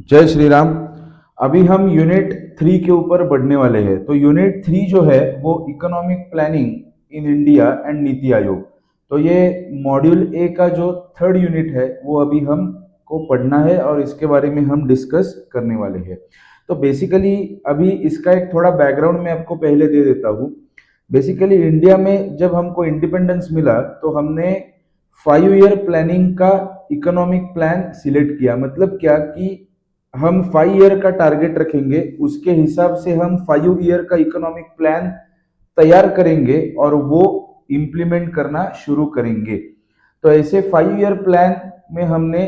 जय श्री राम। अभी हम यूनिट 3 के ऊपर बढ़ने वाले हैं। तो यूनिट 3 जो है वो economic planning in India and NITI Aayog. तो ये मॉड्यूल ए का जो थर्ड यूनिट है वो अभी हम को पढ़ना है और इसके बारे में हम डिस्कस करने वाले हैं। तो बेसिकली अभी इसका एक थोड़ा बैकग्राउंड मैं आपको पहले दे देता हूँ। बेसिकली इंडिया में जब हमको इंडिपेंडेंस मिला तो हमने 5 ईयर प्लानिंग का इकोनॉमिक प्लान सिलेक्ट किया। मतलब क्या कि हम 5 ईयर का टारगेट रखेंगे, उसके हिसाब से हम 5 ईयर का इकोनॉमिक प्लान तैयार करेंगे और वो इम्प्लीमेंट करना शुरू करेंगे। तो ऐसे 5 ईयर प्लान में हमने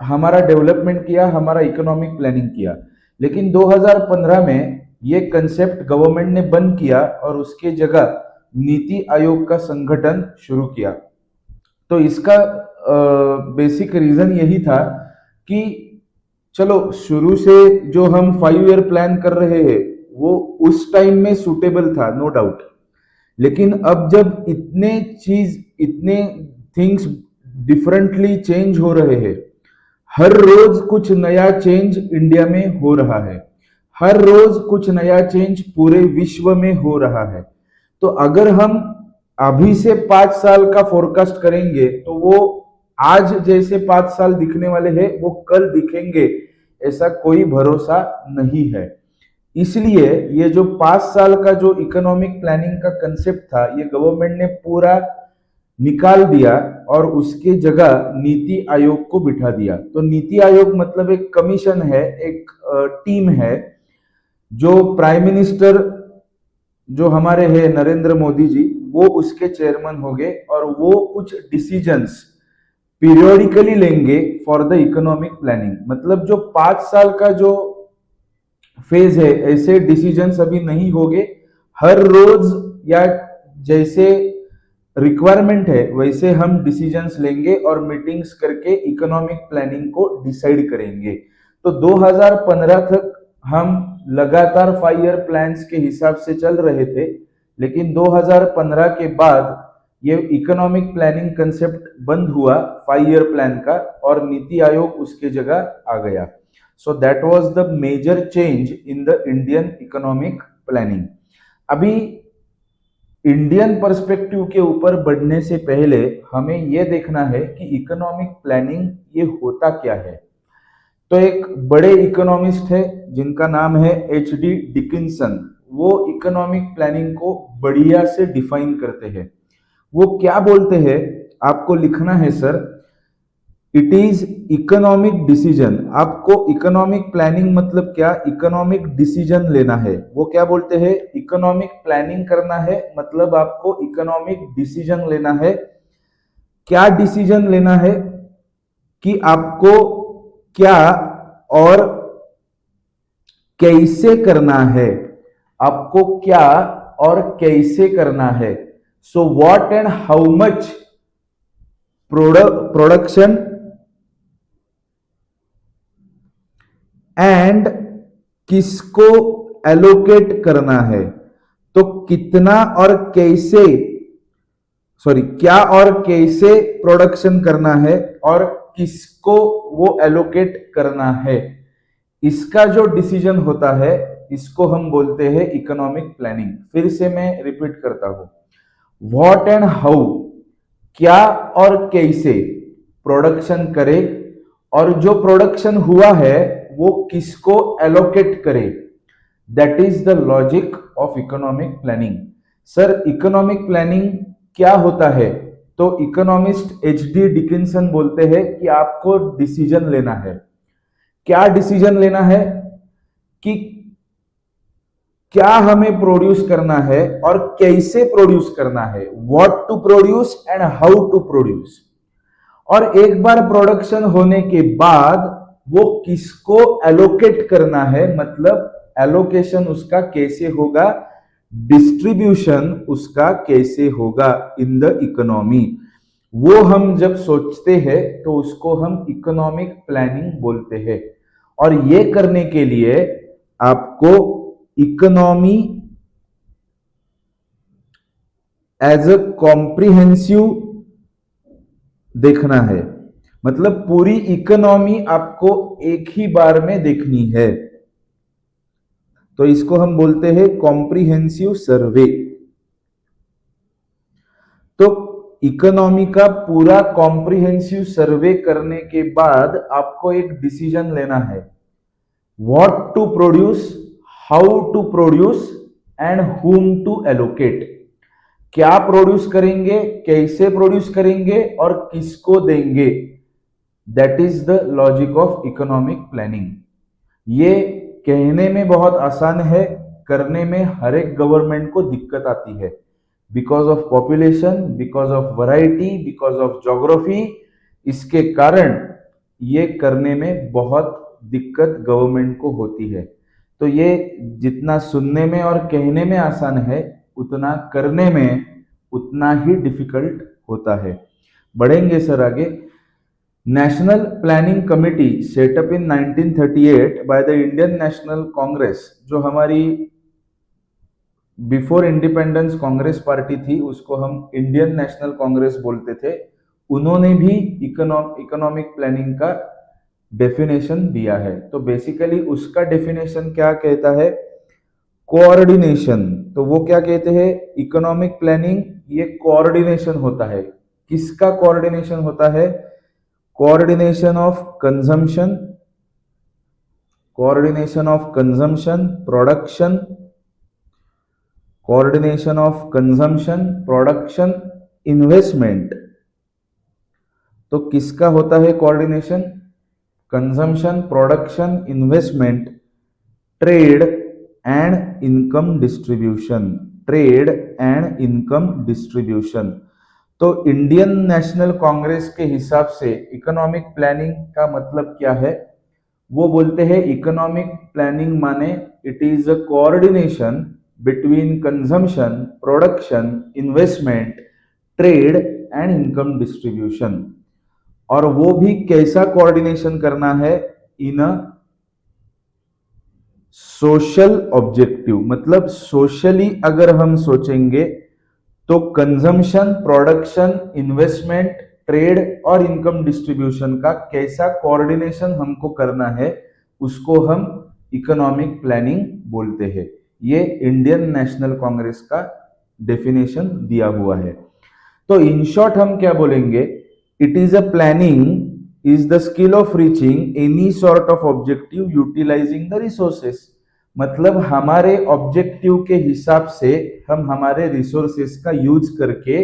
हमारा डेवलपमेंट किया, हमारा इकोनॉमिक प्लानिंग किया। लेकिन 2015 में ये कंसेप्ट गवर्नमेंट ने बंद किया और उसके जगह नीति आयोग का संगठन शुरू किया। तो इसका बेसिक रीजन यही था कि चलो शुरू से जो हम 5 ईयर प्लान कर रहे हैं वो उस टाइम में सुटेबल था, नो डाउट। लेकिन अब जब इतने थिंग्स डिफरेंटली चेंज हो रहे हैं, हर रोज कुछ नया चेंज इंडिया में हो रहा है, हर रोज कुछ नया चेंज पूरे विश्व में हो रहा है। तो अगर हम अभी से 5 साल का फोरकास्ट करेंगे तो वो आज जैसे 5 साल दिखने वाले हैं वो कल दिखेंगे, ऐसा कोई भरोसा नहीं है। इसलिए ये जो 5 साल का जो इकोनॉमिक प्लानिंग का कंसेप्ट था ये गवर्नमेंट ने पूरा निकाल दिया और उसके जगह नीति आयोग को बिठा दिया। तो नीति आयोग मतलब एक कमीशन है, एक टीम है जो प्राइम मिनिस्टर जो हमारे हैं नरेंद्र मोदी जी, वो उसके चेयरमैन होंगे और वो कुछ डिसीजंस पीरियोडिकली लेंगे फॉर द इकोनॉमिक प्लानिंग। मतलब जो 5 साल का जो फेज है ऐसे डिसीजंस अभी नहीं होंगे, हर रोज या जैसे रिक्वायरमेंट है वैसे हम डिसीजंस लेंगे और मीटिंग्स करके इकोनॉमिक प्लानिंग को डिसाइड करेंगे। तो 2015 तक हम लगातार 5 ईयर प्लान्स के हिसाब से चल रहे थे, लेकिन 2015 के बाद ये इकोनॉमिक प्लानिंग कंसेप्ट बंद हुआ 5 ईयर प्लान का और नीति आयोग उसके जगह आ गया। So that was the major change in the Indian economic planning. अभी इंडियन पर्सपेक्टिव के ऊपर बढ़ने से पहले हमें यह देखना है कि इकोनॉमिक प्लानिंग ये होता क्या है। तो एक बड़े इकोनॉमिस्ट है जिनका नाम है H.D. डिकिंसन। वो इकोनॉमिक प्लानिंग को बढ़िया से डिफाइन करते हैं। वो क्या बोलते हैं आपको लिखना है sir. It is economic decision. आपको इकोनॉमिक प्लानिंग मतलब क्या, इकोनॉमिक डिसीजन लेना है। वो क्या बोलते हैं, इकोनॉमिक प्लानिंग करना है मतलब आपको इकोनॉमिक डिसीजन लेना है। क्या डिसीजन लेना है कि आपको क्या और कैसे करना है, आपको क्या और कैसे करना है। So what and how much production and किसको एलोकेट करना है। तो कितना और कैसे, सॉरी, क्या और कैसे प्रोडक्शन करना है और किसको वो एलोकेट करना है, इसका जो डिसीजन होता है इसको हम बोलते हैं इकोनॉमिक प्लानिंग। फिर से मैं रिपीट करता हूं, व्हाट एंड हाउ, क्या और कैसे प्रोडक्शन करे और जो प्रोडक्शन हुआ है वो किसको एलोकेट करे। That is the logic of economic planning. Sir economic planning क्या होता है, तो इकोनॉमिस्ट H.D. डिकिंसन बोलते हैं कि आपको डिसीजन लेना है। क्या डिसीजन लेना है कि क्या हमें प्रोड्यूस करना है और कैसे प्रोड्यूस करना है, what to produce and how to produce. और एक बार प्रोडक्शन होने के बाद वो किसको एलोकेट करना है, मतलब एलोकेशन उसका कैसे होगा, डिस्ट्रीब्यूशन उसका कैसे होगा इन द इकोनॉमी। वो हम जब सोचते हैं तो उसको हम इकोनॉमिक प्लानिंग बोलते हैं। और ये करने के लिए आपको इकोनॉमी एज अ कॉम्प्रिहेंसिव देखना है। मतलब पूरी इकोनॉमी आपको एक ही बार में देखनी है, तो इसको हम बोलते हैं कॉम्प्रिहेंसिव सर्वे। तो इकोनॉमी का पूरा कॉम्प्रिहेंसिव सर्वे करने के बाद आपको एक डिसीजन लेना है, what to produce, how to produce and whom to allocate. क्या प्रोड्यूस करेंगे, कैसे प्रोड्यूस करेंगे और किसको देंगे। That is the logic of economic planning. ये कहने में बहुत आसान है, करने में हर एक गवर्नमेंट को दिक्कत आती है, because of population, because of variety, because of geography. इसके कारण ये करने में बहुत दिक्कत गवर्नमेंट को होती है। तो ये जितना सुनने में और कहने में आसान है, उतना करने में उतना ही डिफिकल्ट होता है। बढ़ेंगे सर आगे। National planning committee setup in 1938 by the Indian national Congress, जो हमारी बिफोर इंडिपेंडेंस कांग्रेस पार्टी थी, उसको हम इंडियन नेशनल कांग्रेस बोलते थे। उन्होंने भी इकोनॉमिक प्लानिंग का डेफिनेशन दिया है। तो बेसिकली उसका डेफिनेशन क्या कहता है, कोऑर्डिनेशन। तो वो क्या कहते हैं, इकोनॉमिक प्लानिंग ये कोऑर्डिनेशन होता है। किसका कोऑर्डिनेशन होता है, coordination of consumption, coordination of consumption production, coordination of consumption production investment. तो किसका होता है coordination, consumption production investment, trade and income distribution, trade and income distribution. तो इंडियन नेशनल कांग्रेस के हिसाब से इकोनॉमिक प्लानिंग का मतलब क्या है, वो बोलते हैं इकोनॉमिक प्लानिंग माने it is a coordination between consumption, production, investment, trade and income distribution. और वो भी कैसा कोऑर्डिनेशन करना है, इन अ सोशल ऑब्जेक्टिव। मतलब सोशली अगर हम सोचेंगे तो कंजम्पशन, प्रोडक्शन, इन्वेस्टमेंट, ट्रेड और इनकम डिस्ट्रीब्यूशन का कैसा कोऑर्डिनेशन हमको करना है, उसको हम इकोनॉमिक प्लानिंग बोलते हैं। ये इंडियन नेशनल कांग्रेस का डेफिनेशन दिया हुआ है। तो इन शॉर्ट हम क्या बोलेंगे, it is a planning is the skill of reaching any sort of objective utilizing the resources. मतलब हमारे ऑब्जेक्टिव के हिसाब से हम हमारे रिसोर्सेस का यूज करके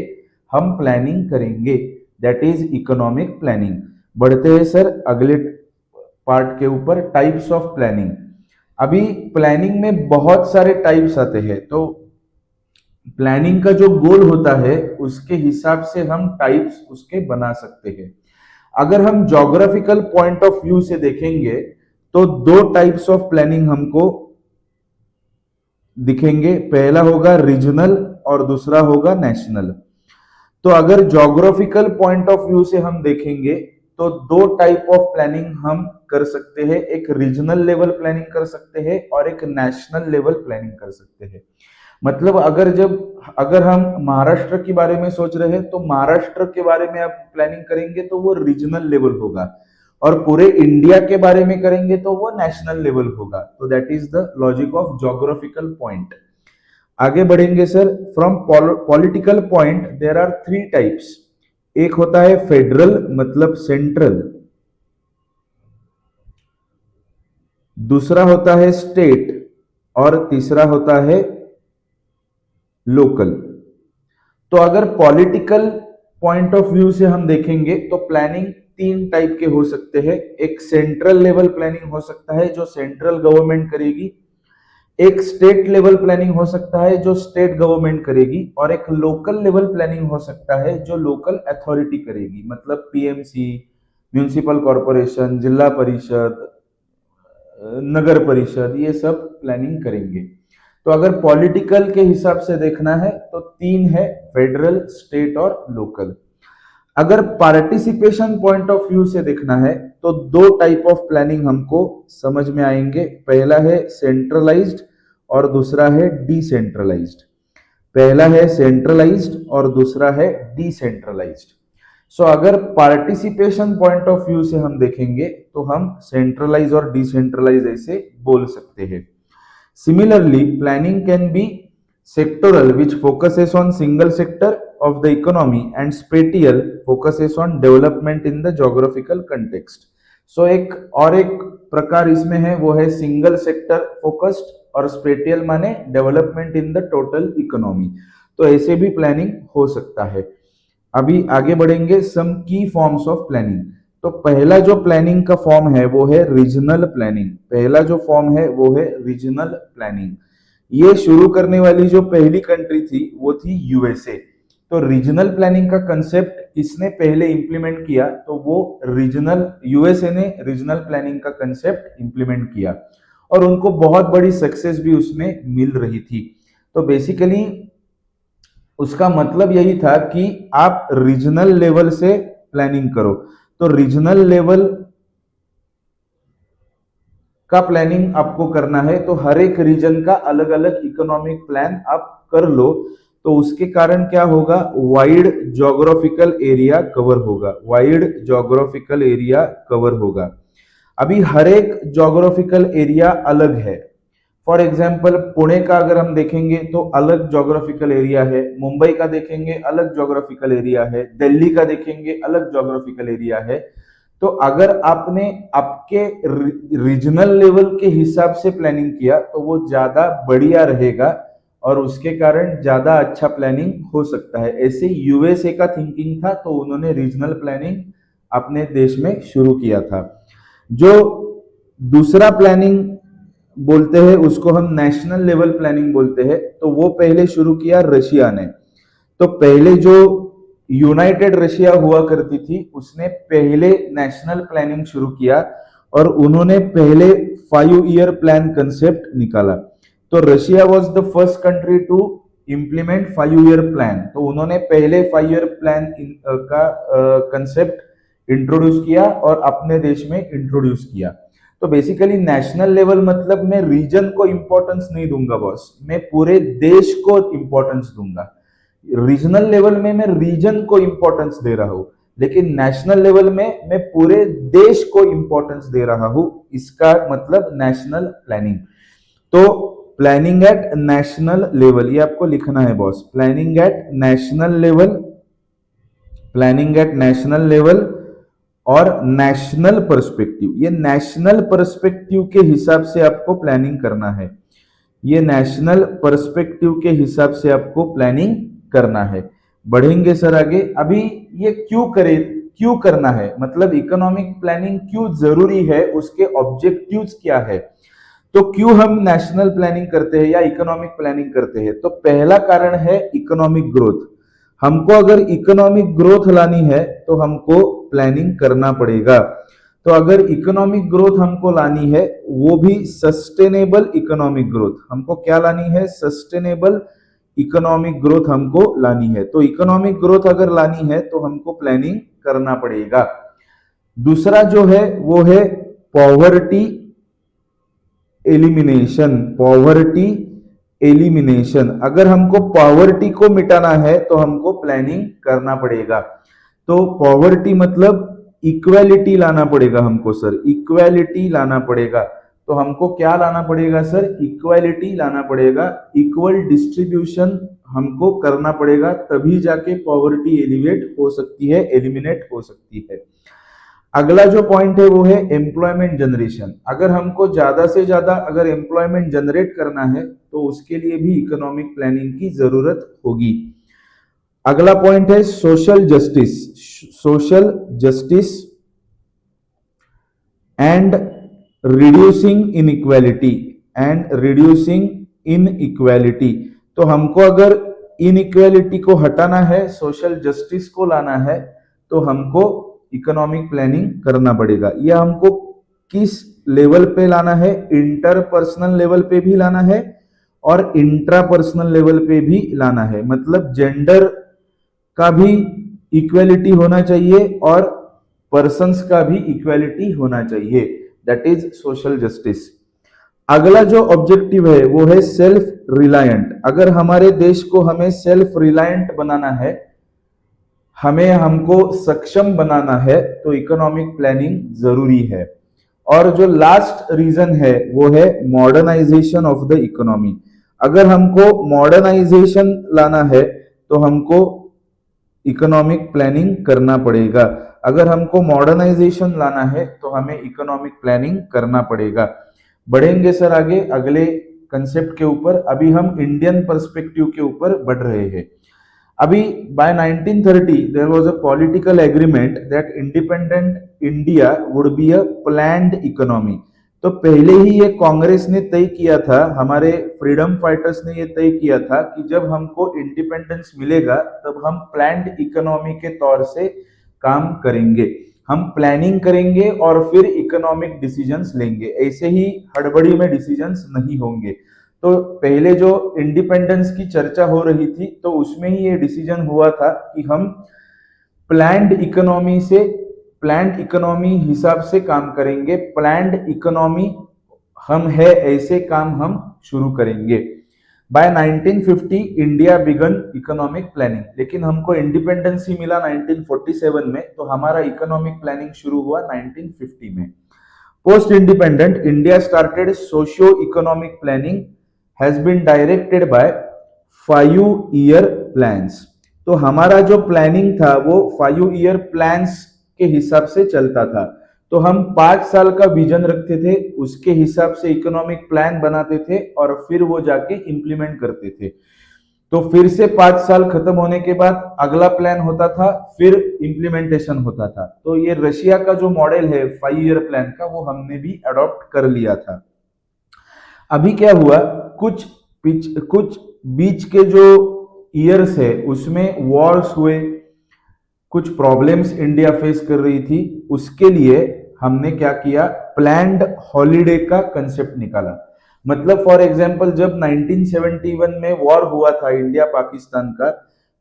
हम प्लानिंग करेंगे, दैट इज इकोनॉमिक प्लानिंग। बढ़ते हैं सर अगले पार्ट के ऊपर, टाइप्स ऑफ प्लानिंग। अभी प्लानिंग में बहुत सारे टाइप्स आते हैं, तो प्लानिंग का जो गोल होता है उसके हिसाब से हम टाइप्स उसके बना सकते हैं। अगर हम ज्योग्राफिकल पॉइंट ऑफ व्यू से देखेंगे तो दो टाइप्स ऑफ प्लानिंग हमको दिखेंगे, पहला होगा रीजनल और दूसरा होगा नेशनल। तो अगर ज्योग्राफिकल पॉइंट ऑफ व्यू से हम देखेंगे तो दो टाइप ऑफ प्लानिंग हम कर सकते हैं, एक रीजनल लेवल प्लानिंग कर सकते हैं और एक नेशनल लेवल प्लानिंग कर सकते हैं। मतलब अगर हम महाराष्ट्र के बारे में सोच रहे हैं तो महाराष्ट्र के बारे में आप प्लानिंग करेंगे तो वो रीजनल लेवल होगा, और पूरे इंडिया के बारे में करेंगे तो वो नेशनल लेवल होगा। तो that is the logic of geographical point. आगे बढ़ेंगे sir. From political point there are three types. एक होता है फेडरल, मतलब सेंट्रल, दूसरा होता है स्टेट और तीसरा होता है लोकल। तो अगर पॉलिटिकल पॉइंट ऑफ व्यू से हम देखेंगे तो प्लानिंग तीन टाइप के हो सकते हैं। एक सेंट्रल लेवल प्लानिंग हो सकता है जो सेंट्रल गवर्नमेंट करेगी, एक स्टेट लेवल प्लानिंग हो सकता है जो स्टेट गवर्नमेंट करेगी, और एक लोकल लेवल प्लानिंग हो सकता है जो लोकल अथॉरिटी करेगी, मतलब पीएमसी, म्यूनिसिपल कॉरपोरेशन, जिला परिषद, नगर परिषद, ये सब प्लानिंग करेंगे। तो अगर पॉलिटिकल के हिसाब से देखना है तो तीन है, फेडरल, स्टेट और लोकल। अगर पार्टिसिपेशन पॉइंट ऑफ व्यू से देखना है तो दो टाइप ऑफ प्लानिंग हमको समझ में आएंगे, पहला है सेंट्रलाइज्ड और दूसरा है डिसेंट्रलाइज्ड। पहला है सेंट्रलाइज्ड और दूसरा है डिसेंट्रलाइज्ड। सो अगर पार्टिसिपेशन पॉइंट ऑफ व्यू से हम देखेंगे तो हम सेंट्रलाइज और डिसेंट्रलाइज ऐसे बोल सकते हैं। Similarly planning can be sectoral which focuses on single sector of the economy and spatial focuses on development in the geographical context। so एक प्रकार इसमें है वो है सिंगल सेक्टर फोकस्ड और स्पेटियल माने development in the total economy. तो ऐसे भी प्लानिंग हो सकता है। अभी आगे बढ़ेंगे सम की फॉर्म्स ऑफ प्लानिंग। तो पहला जो प्लानिंग का फॉर्म है वो है रीजनल प्लानिंग। पहला जो फॉर्म है वो है रीजनल प्लानिंग। ये शुरू करने वाली जो पहली कंट्री थी वो थी यूएसए। तो रीजनल प्लानिंग का कंसेप्ट किसने पहले इंप्लीमेंट किया, तो वो यूएसए ने रीजनल प्लानिंग का कंसेप्ट इंप्लीमेंट किया और उनको बहुत बड़ी सक्सेस भी उसमें मिल रही थी। तो बेसिकली उसका मतलब यही था कि आप रीजनल लेवल से प्लानिंग करो। तो रीजनल लेवल का प्लानिंग आपको करना है तो हर एक रीजन का अलग अलग इकोनॉमिक प्लान आप कर लो। तो उसके कारण क्या होगा, वाइड ज्योग्राफिकल एरिया कवर होगा, वाइड ज्योग्राफिकल एरिया कवर होगा। अभी हर एक ज्योग्राफिकल एरिया अलग है। फॉर एग्जाम्पल पुणे का अगर हम देखेंगे तो अलग ज्योग्राफिकल एरिया है, मुंबई का देखेंगे अलग ज्योग्राफिकल एरिया है, दिल्ली का देखेंगे अलग ज्योग्राफिकल एरिया है। तो अगर आपने आपके रीजनल लेवल के हिसाब से प्लानिंग किया तो वो ज्यादा बढ़िया रहेगा और उसके कारण ज्यादा अच्छा प्लानिंग हो सकता है। ऐसे यूएसए का थिंकिंग था तो उन्होंने रीजनल प्लानिंग अपने देश में शुरू किया था। जो दूसरा प्लानिंग बोलते हैं उसको हम नेशनल लेवल प्लानिंग बोलते हैं। तो वो पहले शुरू किया रशिया ने। तो पहले जो यूनाइटेड रशिया हुआ करती थी उसने पहले नेशनल प्लानिंग शुरू किया और उन्होंने पहले 5 ईयर प्लान कंसेप्ट निकाला। तो Russia was the first country to implement 5 year plan. तो उन्होंने पहले 5 ईयर प्लान का कंसेप्ट इंट्रोड्यूस किया और अपने देश में इंट्रोड्यूस किया। तो बेसिकली नेशनल लेवल मतलब मैं रीजन को इंपॉर्टेंस नहीं दूंगा बॉस, मैं पूरे देश को इंपॉर्टेंस दूंगा। रीजनल लेवल में मैं रीजन को इंपॉर्टेंस दे रहा हूं, लेकिन नेशनल लेवल में मैं पूरे देश को इंपॉर्टेंस दे रहा हूं। इसका मतलब नेशनल प्लानिंग। तो प्लानिंग एट नेशनल लेवल ये आपको लिखना है boss, planning at national level, planning at national level और नेशनल पर्सपेक्टिव। ये नेशनल पर्सपेक्टिव के हिसाब से आपको प्लानिंग करना है, ये नेशनल पर्सपेक्टिव के हिसाब से आपको प्लानिंग करना है। बढ़ेंगे सर आगे। अभी ये क्यों करना है, मतलब इकोनॉमिक प्लानिंग क्यों जरूरी है, उसके ऑब्जेक्टिव्स क्या है। तो क्यों हम नेशनल प्लानिंग करते हैं या इकोनॉमिक प्लानिंग करते हैं। तो पहला कारण है इकोनॉमिक ग्रोथ। हमको अगर इकोनॉमिक ग्रोथ लानी है तो हमको प्लानिंग करना पड़ेगा। तो अगर इकोनॉमिक ग्रोथ हमको लानी है वो भी सस्टेनेबल इकोनॉमिक ग्रोथ, हमको क्या लानी है, सस्टेनेबल इकोनॉमिक ग्रोथ हमको लानी है। तो इकोनॉमिक ग्रोथ अगर लानी है तो हमको प्लानिंग करना पड़ेगा। दूसरा जो है वो है पॉवर्टी एलिमिनेशन, पॉवर्टी एलिमिनेशन। अगर हमको पॉवर्टी को मिटाना है तो हमको प्लानिंग करना पड़ेगा। तो पॉवर्टी मतलब इक्वेलिटी लाना पड़ेगा हमको सर, इक्वेलिटी लाना पड़ेगा। तो हमको क्या लाना पड़ेगा सर, इक्वेलिटी लाना पड़ेगा, इक्वल डिस्ट्रीब्यूशन हमको करना पड़ेगा, तभी जाके पॉवर्टी एलिवेट हो सकती है, एलिमिनेट हो सकती है। अगला जो पॉइंट है वो है एम्प्लॉयमेंट जनरेशन। अगर हमको ज्यादा से ज्यादा अगर एम्प्लॉयमेंट जनरेट करना है तो उसके लिए भी इकोनॉमिक प्लानिंग की जरूरत होगी। अगला पॉइंट है social justice, social justice and reducing inequality, and reducing inequality. तो हमको अगर इनइक्वालिटी को हटाना है, सोशल जस्टिस को लाना है, तो हमको इकोनॉमिक प्लानिंग करना पड़ेगा। यह हमको किस लेवल पे लाना है, इंटरपर्सनल लेवल पे भी लाना है और इंट्रापर्सनल लेवल पे भी लाना है। मतलब जेंडर का भी इक्वेलिटी होना चाहिए और पर्सन्स का भी इक्वेलिटी होना चाहिए, दैट इज सोशल जस्टिस। अगला जो ऑब्जेक्टिव है वो है सेल्फ रिलायंट। अगर हमारे देश को हमें सेल्फ रिलायंट बनाना है हमें हमको सक्षम बनाना है तो इकोनॉमिक प्लानिंग जरूरी है। और जो लास्ट रीजन है वो है मॉडर्नाइजेशन ऑफ द इकोनॉमी। अगर हमको मॉडर्नाइजेशन लाना है तो हमको इकोनॉमिक प्लानिंग करना पड़ेगा। अगर हमको मॉडर्नाइजेशन लाना है तो हमें इकोनॉमिक प्लानिंग करना पड़ेगा। बढ़ेंगे सर आगे अगले कंसेप्ट के ऊपर। अभी हम इंडियन पर्सपेक्टिव के ऊपर बढ़ रहे हैं। अभी by 1930 there was a political agreement that independent India would be a planned economy। तो पहले ही ये कांग्रेस ने तय किया था, हमारे फ्रीडम फाइटर्स ने ये तय किया था कि जब हमको इंडिपेंडेंस मिलेगा तब हम प्लान्ड इकोनॉमी के तौर से काम करेंगे, हम प्लानिंग करेंगे और फिर इकोनॉमिक डिसीजंस लेंगे। ऐसे ही हड़बड़ी में डिसीजंस नहीं होंगे। तो पहले जो इंडिपेंडेंस की चर्चा हो रही थी तो उसमें ही ये डिसीजन हुआ था कि हम प्लान्ड इकोनॉमी से प्लान्ड इकोनॉमी हिसाब से काम करेंगे। प्लान्ड इकोनॉमी हम है ऐसे काम हम शुरू करेंगे। By 1950 India began economic planning. लेकिन हमको इंडिपेंडेंस ही मिला 1947 में, तो हमारा इकोनॉमिक प्लानिंग शुरू हुआ 1950 में। Post independent India started socio economic planning has been directed by 5 year plans. तो हमारा जो प्लानिंग था वो 5 ईयर प्लान्स के हिसाब से चलता था। तो हम 5 साल का विजन रखते थे, उसके हिसाब से इकोनॉमिक प्लान बनाते थे और फिर वो जाके इंप्लीमेंट करते थे। तो फिर से 5 साल खत्म होने के बाद अगला प्लान होता था, फिर इंप्लीमेंटेशन होता था। तो ये रशिया का जो मॉडल है 5 ईयर प्लान का, वो हमने भी अडॉप्ट कर लिया था। अभी क्या हुआ, कुछ बीच के जो ईयर्स है उसमें वॉर्स हुए, कुछ प्रॉब्लम्स इंडिया फेस कर रही थी। उसके लिए हमने क्या किया, प्लैंड हॉलीडे का कंसेप्ट निकाला। मतलब फॉर एग्जांपल जब 1971 में वॉर हुआ था इंडिया पाकिस्तान का,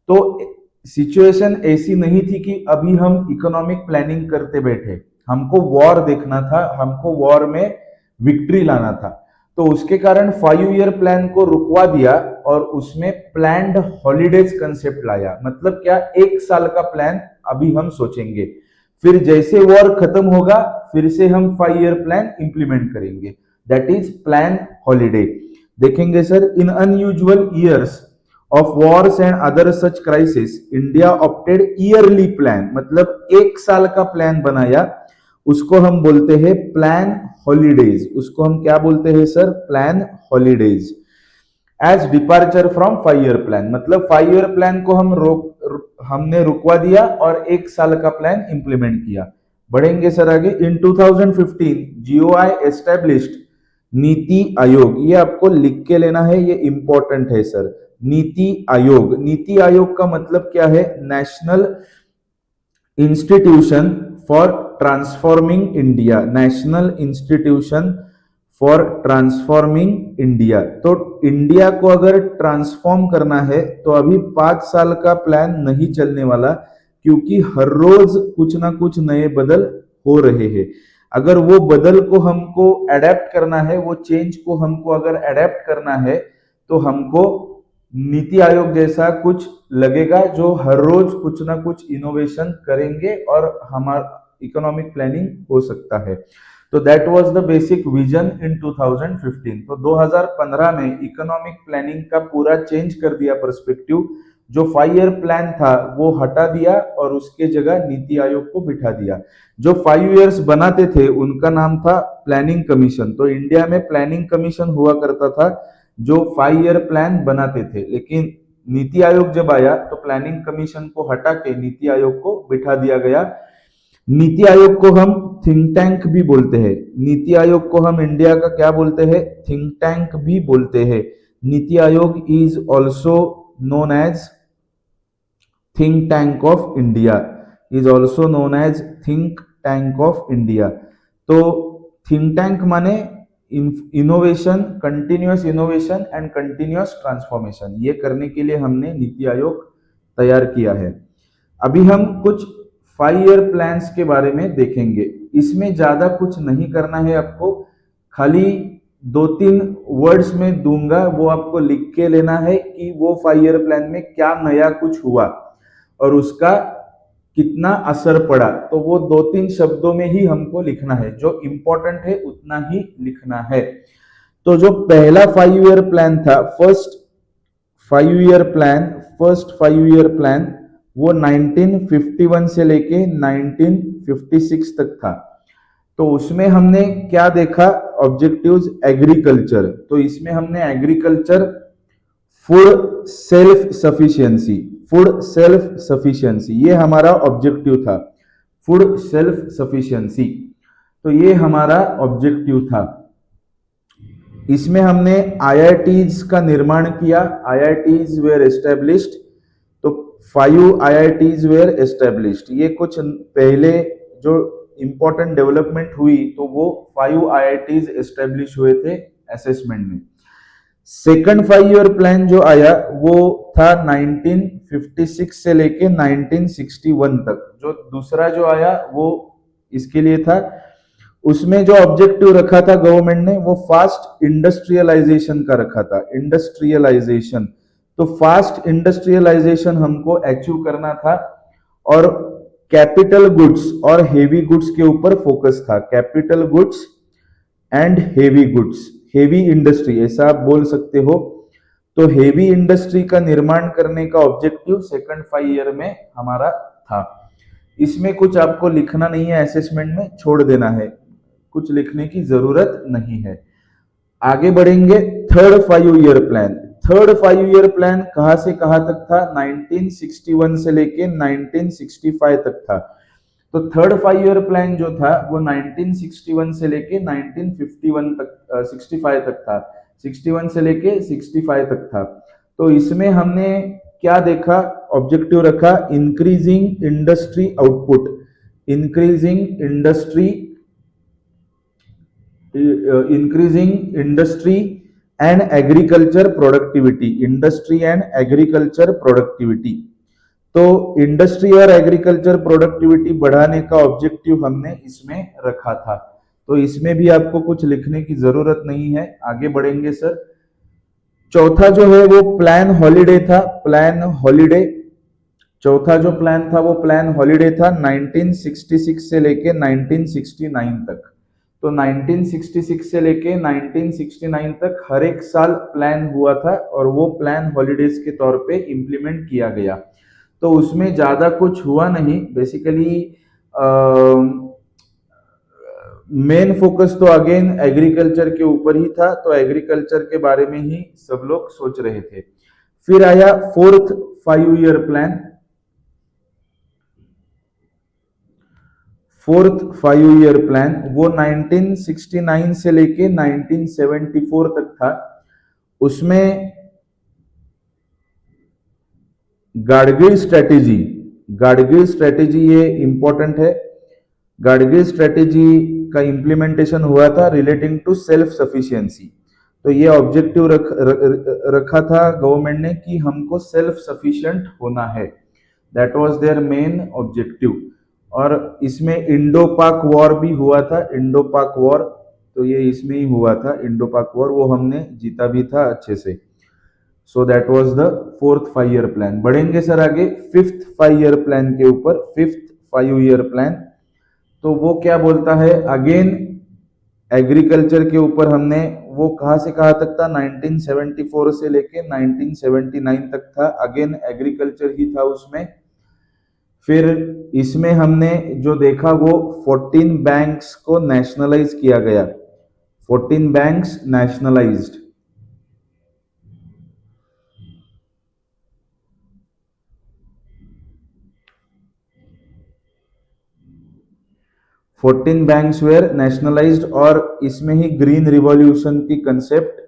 तो सिचुएशन ऐसी नहीं थी कि अभी हम इकोनॉमिक प्लानिंग करते बैठे, हमको वॉर देखना था, हमको वॉर में विक्ट्री लाना था। तो उसके कारण 5 ईयर प्लान को रुकवा दिया और उसमें प्लैंड हॉलीडेज कंसेप्ट लाया। मतलब क्या, 1 साल का प्लान अभी हम सोचेंगे, फिर जैसे वॉर खत्म होगा फिर से हम 5 ईयर प्लान इंप्लीमेंट करेंगे। That is plan holiday. देखेंगे sir, in unusual years of wars and other such crisis India opted early plan. मतलब 1 साल का प्लान बनाया, उसको हम बोलते हैं प्लान हॉलीडेज। उसको हम क्या बोलते हैं sir, plan holidays. As departure from 5 year plan. मतलब 5 ईयर प्लान को हमने रुकवा दिया और 1 साल का प्लान इंप्लीमेंट किया। बढ़ेंगे सर आगे। इन 2015 जीओआई एस्टेब्लिश्ड नीति आयोग। ये आपको लिख के लेना है, ये इंपॉर्टेंट है सर। नीति आयोग, नीति आयोग का मतलब क्या है, national institution for transforming India. National institution for transforming India. तो इंडिया को अगर ट्रांसफॉर्म करना है तो अभी 5 साल का प्लान नहीं चलने वाला, क्योंकि हर रोज कुछ ना कुछ नए बदल हो रहे हैं। अगर वो बदल को हमको अडेप्ट करना है, वो चेंज को हमको अगर अडेप्ट करना है, तो हमको नीति आयोग जैसा कुछ लगेगा जो हर रोज कुछ ना कुछ इनोवेशन करेंगे और हमारा इकोनॉमिक प्लानिंग हो सकता है। तो that was the basic vision in 2015। तो 2015 में इकोनॉमिक प्लानिंग का पूरा चेंज कर दिया पर्सपेक्टिव। जो 5 ईयर प्लान था वो हटा दिया और उसके जगह नीति आयोग को बिठा दिया। जो 5 ईयर्स बनाते थे उनका नाम था प्लानिंग कमीशन। तो इंडिया में प्लानिंग कमीशन हुआ करता था जो 5 ईयर प्लान बनाते थे। लेकिन नीति आयोग जब आया तो प्लानिंग कमीशन को हटा के नीति आयोग को बिठा दिया गया। नीति आयोग को हम थिंक टैंक भी बोलते हैं। नीति आयोग को हम इंडिया का क्या बोलते हैं, थिंक टैंक भी बोलते हैं। Niti Aayog is also known as think tank of India, is also known as think tank of India. तो थिंक टैंक माने innovation, continuous innovation and continuous transformation. ये करने के लिए हमने नीति आयोग तैयार किया है। अभी हम कुछ 5 ईयर प्लान्स के बारे में देखेंगे। इसमें ज्यादा कुछ नहीं करना है आपको, खाली 2-3 वर्ड्स में दूंगा, वो आपको लिख के लेना है कि वो 5 ईयर प्लान में क्या नया कुछ हुआ और उसका कितना असर पड़ा, तो वो 2-3 शब्दों में ही हमको लिखना है, जो इंपॉर्टेंट है उतना ही लिखना है। तो जो पहला 5 ईयर प्लान था, फर्स्ट 5 ईयर प्लान, वो 1951 से लेके 1956 तक था। तो उसमें हमने क्या देखा, ऑब्जेक्टिव्स एग्रीकल्चर। तो इसमें हमने agriculture, food self sufficiency, food self sufficiency ये हमारा ऑब्जेक्टिव था, फूड सेल्फ सफिशिएंसी। तो ये हमारा ऑब्जेक्टिव था। इसमें हमने आईआईटीज का निर्माण किया, आईआईटीज वेयर एस्टेब्लिश्ड। तो 5 आईआईटीज वेयर एस्टेब्लिश्ड, ये कुछ पहले जो इंपॉर्टेंट डेवलपमेंट हुई, तो वो 5 आईआईटीज एस्टेब्लिश हुए थे असेसमेंट में। सेकंड 5 ईयर प्लान जो आया वो था 1956 से लेके 1961 तक। जो दूसरा जो आया वो इसके लिए था। उसमें जो ऑब्जेक्टिव रखा था गवर्नमेंट ने, वो फास्ट इंडस्ट्रियलाइजेशन का रखा था, इंडस्ट्रियलाइजेशन। तो फास्ट इंडस्ट्रियलाइजेशन हमको अचीव करना था, और कैपिटल गुड्स और हेवी गुड्स के ऊपर फोकस था, capital goods and heavy goods, heavy industry ऐसा आप बोल सकते हो। तो हेवी इंडस्ट्री का निर्माण करने का ऑब्जेक्टिव सेकंड 5 ईयर में हमारा था। इसमें कुछ आपको लिखना नहीं है, असेसमेंट में छोड़ देना है, कुछ लिखने की जरूरत नहीं है। आगे बढ़ेंगे, third 5 year plan. Third 5 year plan कहां से कहां तक था, 1961 से लेके 1965 तक था। तो थर्ड 5 ईयर प्लान जो था वो 1961 से लेके 1951 तक, 65 तक था, 61 से लेके 65 तक था। तो इसमें हमने क्या देखा, ऑब्जेक्टिव रखा, increasing industry output, increasing industry and agriculture productivity, industry and agriculture productivity. तो इंडस्ट्री और एग्रीकल्चर प्रोडक्टिविटी बढ़ाने का ऑब्जेक्टिव हमने इसमें रखा था। तो इसमें भी आपको कुछ लिखने की जरूरत नहीं है। आगे बढ़ेंगे सर। चौथा जो है वो प्लान हॉलिडे था, प्लान हॉलिडे। चौथा जो प्लान था वो प्लान हॉलिडे था, 1966 से लेके 1969 तक। तो 1966 से लेके 1969 तक हर एक साल प्लान हुआ था, और वो प्लान हॉलिडेज के तौर पे इम्प्लीमेंट किया गया। तो उसमें ज्यादा कुछ हुआ नहीं, बेसिकली मेन फोकस तो अगेन एग्रीकल्चर के ऊपर ही था। तो एग्रीकल्चर के बारे में ही सब लोग सोच रहे थे। फिर आया fourth 5 year plan. Fourth 5 year plan वो 1969 से लेके 1974 तक था। उसमें गाडगिल स्ट्रेटेजी, गाडगिल स्ट्रेटेजी ये इंपॉर्टेंट है। गाडगिल स्ट्रेटेजी का इंप्लीमेंटेशन हुआ था रिलेटिंग टू सेल्फ सफिशिएंसी। तो ये ऑब्जेक्टिव रखा था गवर्नमेंट ने कि हमको सेल्फ सफिशिएंट होना है, that was their main objective. और इसमें इंडो पाक वॉर भी हुआ था, इंडो पाक वॉर, तो ये इसमें ही हुआ था इंडो पाक वॉर, वो हमने जीता भी था अच्छे से। सो that was the fourth 5 year plan. बढ़ेंगे सर आगे फिफ्थ 5 ईयर प्लान के ऊपर। फिफ्थ 5 ईयर प्लान, तो वो क्या बोलता है, अगेन एग्रीकल्चर के ऊपर हमने, वो कहां से कहां तक था, 1974 से लेके 1979 तक था, अगेन एग्रीकल्चर ही था उसमें। फिर इसमें हमने जो देखा वो 14 बैंक्स को नेशनलाइज किया गया, 14 banks nationalized. 14 banks were nationalized, और इसमें ही ग्रीन रिवॉल्यूशन की कंसेप्ट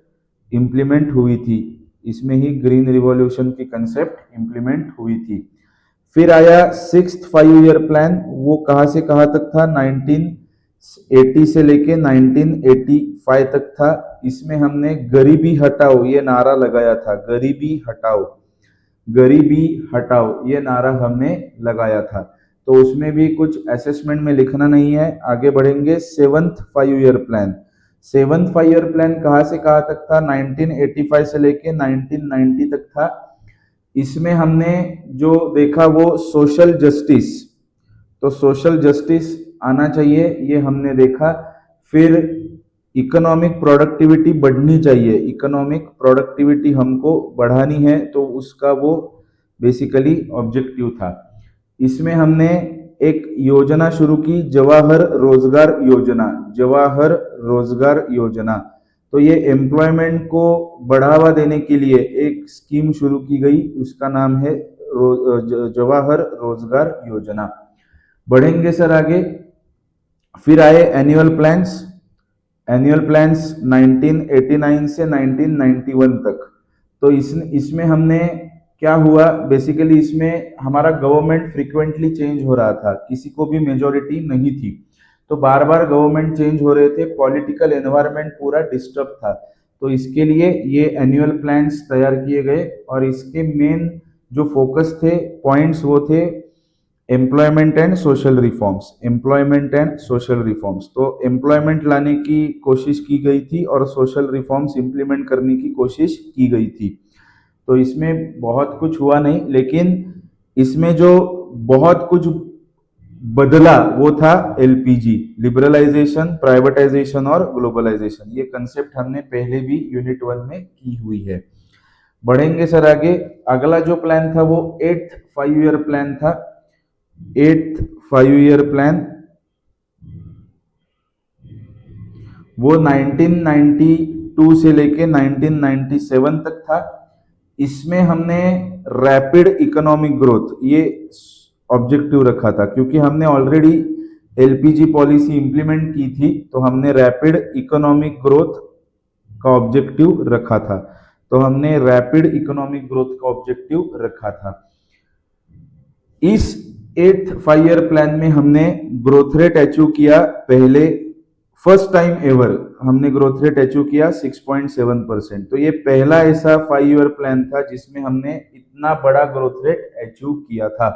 इंप्लीमेंट हुई थी, इसमें ही ग्रीन रिवॉल्यूशन की कंसेप्ट इंप्लीमेंट हुई थी। फिर आया सिक्स्थ 5 ईयर प्लान, वो कहां से कहां तक था, 1980 से लेके 1985 तक था। इसमें हमने गरीबी हटाओ ये नारा लगाया था, गरीबी हटाओ, गरीबी हटाओ ये नारा हमने लगाया था। तो उसमें भी कुछ असेसमेंट में लिखना नहीं है। आगे बढ़ेंगे, seventh 5 year plan. Seventh 5 year plan कहां से कहां तक था, 1985 से लेके 1990 तक था। इसमें हमने जो देखा वो सोशल जस्टिस, तो सोशल जस्टिस आना चाहिए, ये हमने देखा। फिर इकोनॉमिक प्रोडक्टिविटी बढ़नी चाहिए, इकोनॉमिक प्रोडक्टिविटी हमको बढ़ानी है, तो उसका वो बेसिकली ऑब्जेक्टिव था। इसमें हमने एक योजना शुरू की, जवाहर रोजगार योजना, जवाहर रोजगार योजना। तो ये एम्प्लॉयमेंट को बढ़ावा देने के लिए एक स्कीम शुरू की गई, उसका नाम है जवाहर रोजगार योजना। बढ़ेंगे सर आगे। फिर आए एनुअल प्लान्स, एनुअल प्लान्स 1989 से 1991 तक। तो इसमें हमने क्या हुआ, बेसिकली इसमें हमारा गवर्नमेंट फ्रीक्वेंटली चेंज हो रहा था, किसी को भी मेजोरिटी नहीं थी, तो बार बार गवर्नमेंट चेंज हो रहे थे, पॉलिटिकल एनवायरनमेंट पूरा डिस्टर्ब था। तो इसके लिए ये एनुअल प्लान्स तैयार किए गए, और इसके मेन जो फोकस थे, पॉइंट्स, वो थे employment and social reforms, employment and social reforms. तो एम्प्लॉयमेंट लाने की कोशिश की गई थी और सोशल रिफॉर्म्स इंप्लीमेंट करने की कोशिश की गई थी। तो इसमें बहुत कुछ हुआ नहीं, लेकिन इसमें जो बहुत कुछ बदला वो था एलपीजी, लिबरलाइजेशन, प्राइवेटाइजेशन और ग्लोबलाइजेशन। ये कंसेप्ट हमने पहले भी यूनिट 1 में की हुई है। बढ़ेंगे सर आगे। अगला जो प्लान था वो 8th 5 ईयर प्लान था, 8th 5 ईयर प्लान, वो 1992 से लेके 1997 तक था। इसमें हमने रैपिड इकोनॉमिक ग्रोथ ये ऑब्जेक्टिव रखा था, क्योंकि हमने ऑलरेडी एलपीजी पॉलिसी इंप्लीमेंट की थी, तो हमने रैपिड इकोनॉमिक ग्रोथ का ऑब्जेक्टिव रखा था। तो हमने रैपिड इकोनॉमिक ग्रोथ का ऑब्जेक्टिव रखा था। इस 8th 5 ईयर प्लान में हमने ग्रोथ रेट अचीव किया, पहले फर्स्ट टाइम एवर हमने ग्रोथ रेट अचीव किया 6.7%। तो ये पहला ऐसा 5 ईयर प्लान था जिसमें हमने इतना बड़ा ग्रोथ रेट अचीव किया था।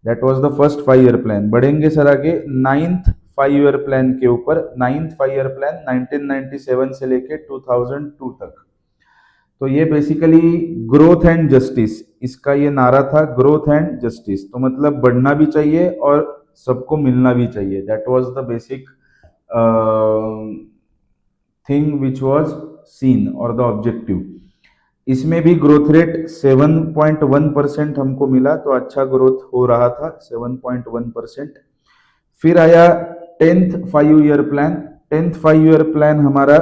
That was the first 5 year plan. बढ़ेंगे सर आगे 9th 5 ईयर प्लान के ऊपर। 9th 5 ईयर प्लान 1997 से लेके 2002 तक। तो ये बेसिकली ग्रोथ एंड जस्टिस, इसका ये नारा था, ग्रोथ एंड जस्टिस। तो मतलब बढ़ना भी चाहिए और सबको मिलना भी चाहिए। That was the basic thing which was scene और द ऑब्जेक्टिव। इसमें भी ग्रोथ रेट 7.1% हमको मिला, तो अच्छा ग्रोथ हो रहा था 7.1%। फिर आया 10th 5 year plan. 10th 5 year plan हमारा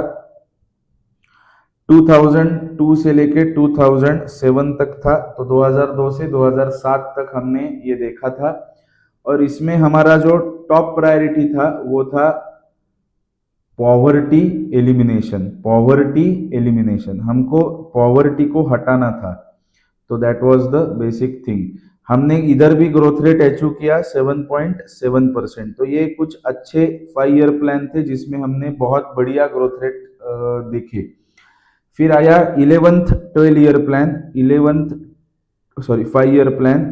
2002 से लेके 2007 तक था। तो 2002 से 2007 तक हमने ये देखा था, और इसमें हमारा जो टॉप प्रायोरिटी था वो था पॉवर्टी एलिमिनेशन, पॉवर्टी एलिमिनेशन। हमको पॉवर्टी को हटाना था। तो that was the basic thing. हमने इधर भी ग्रोथ रेट अचीव किया 7.7%। तो ये कुछ अच्छे 5 ईयर प्लान थे जिसमें हमने बहुत बढ़िया ग्रोथ रेट देखे। फिर आया 11th 12 year plan, 5 year plan.